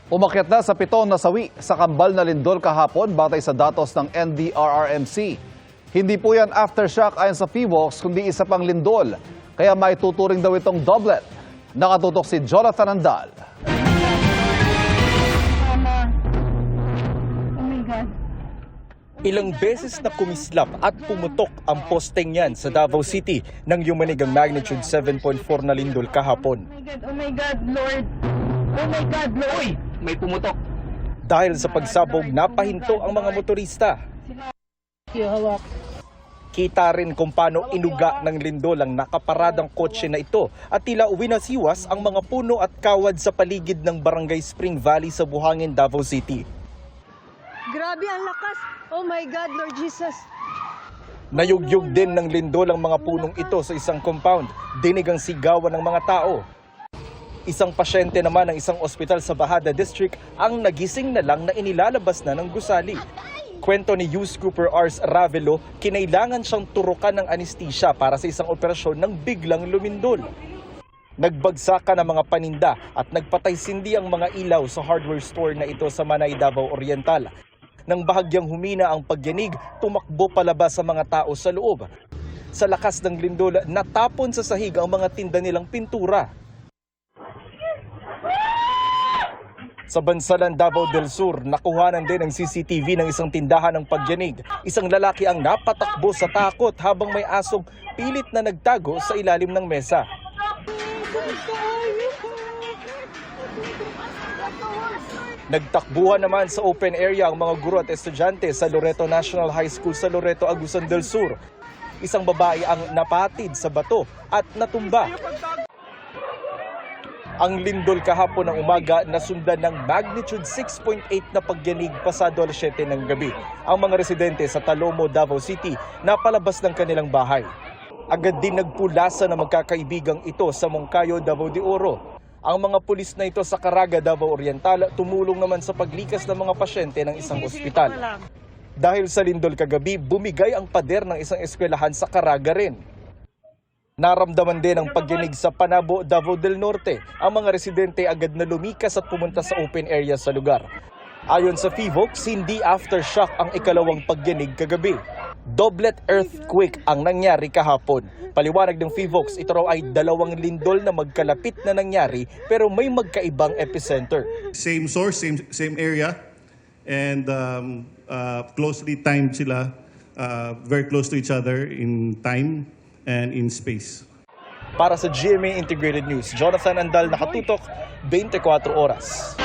Umakyat na sa 7 nasawi sa kambal na lindol kahapon batay sa datos ng NDRRMC. Hindi po yan aftershock ayon sa PHIVOLCS kundi isa pang lindol. Kaya may tuturing daw itong doublet. Nakatutok si Jonathan Andal. Ilang beses na kumislap at pumutok ang posteng yan sa Davao City nang yumanig ang magnitude 7.4 na lindol kahapon. Oh my God, Lord! Oh my God, Lord! Uy, may pumutok. Dahil sa pagsabog, napahinto ang mga motorista. Kita rin kung paano inuga ng lindol ang nakaparadang kotse na ito at tila winasiwas ang mga puno at kawad sa paligid ng Barangay Spring Valley sa Buhangin, Davao City. Grabe ang lakas! Oh my God, Lord Jesus! Nayugyug din ng lindol ang mga punong ito sa isang compound. Dinig ang sigawan ng mga tao. Isang pasyente naman ng isang ospital sa Bahada District ang nagising na lang na inilalabas na ng gusali. Kwento ni Youth Cooper Ars Ravelo, kinailangan siyang turukan ng anesthesia para sa isang operasyon nang biglang lumindol. Nagbagsakan ang mga paninda at nagpatay-sindi ang mga ilaw sa hardware store na ito sa Manay, Davao Oriental. Nang bahagyang humina ang pagyanig, tumakbo palabas sa mga tao sa loob. Sa lakas ng lindol, natapon sa sahig ang mga tinda nilang pintura. Sa Bansalan, Davao del Sur, nakuhanan din ang CCTV ng isang tindahan ng pagyanig. Isang lalaki ang napatakbo sa takot habang may asong pilit na nagtago sa ilalim ng mesa. Nagtakbuhan naman sa open area ang mga guro at estudyante sa Loreto National High School sa Loreto, Agusan del Sur. Isang babae ang napatid sa bato at natumba. Ang lindol kahapon ng umaga nasundan ng magnitude 6.8 na pagyanig pasado alas 7 ng gabi. Ang mga residente sa Talomo, Davao City napalabas ng kanilang bahay. Agad din nagpulasa ng magkakaibigang ito sa Moncayo, Davao de Oro. Ang mga pulis na ito sa Caraga, Davao Oriental tumulong naman sa paglikas ng mga pasyente ng isang ospital. Dahil sa lindol kagabi, bumigay ang pader ng isang eskwelahan sa Caraga rin. Naramdaman din ang pagyanig sa Panabo, Davao del Norte. Ang mga residente agad na lumikas at pumunta sa open area sa lugar. Ayon sa PHIVOLCS, hindi aftershock ang ikalawang pagyanig kagabi. Doublet earthquake ang nangyari kahapon. Paliwanag ng PHIVOLCS, ito raw ay dalawang lindol na magkalapit na nangyari pero may magkaibang epicenter. Same source, same area, and closely timed sila, very close to each other in time and in space. Para sa GMA Integrated News, Jonathan Andal, nakatutok, 24 oras.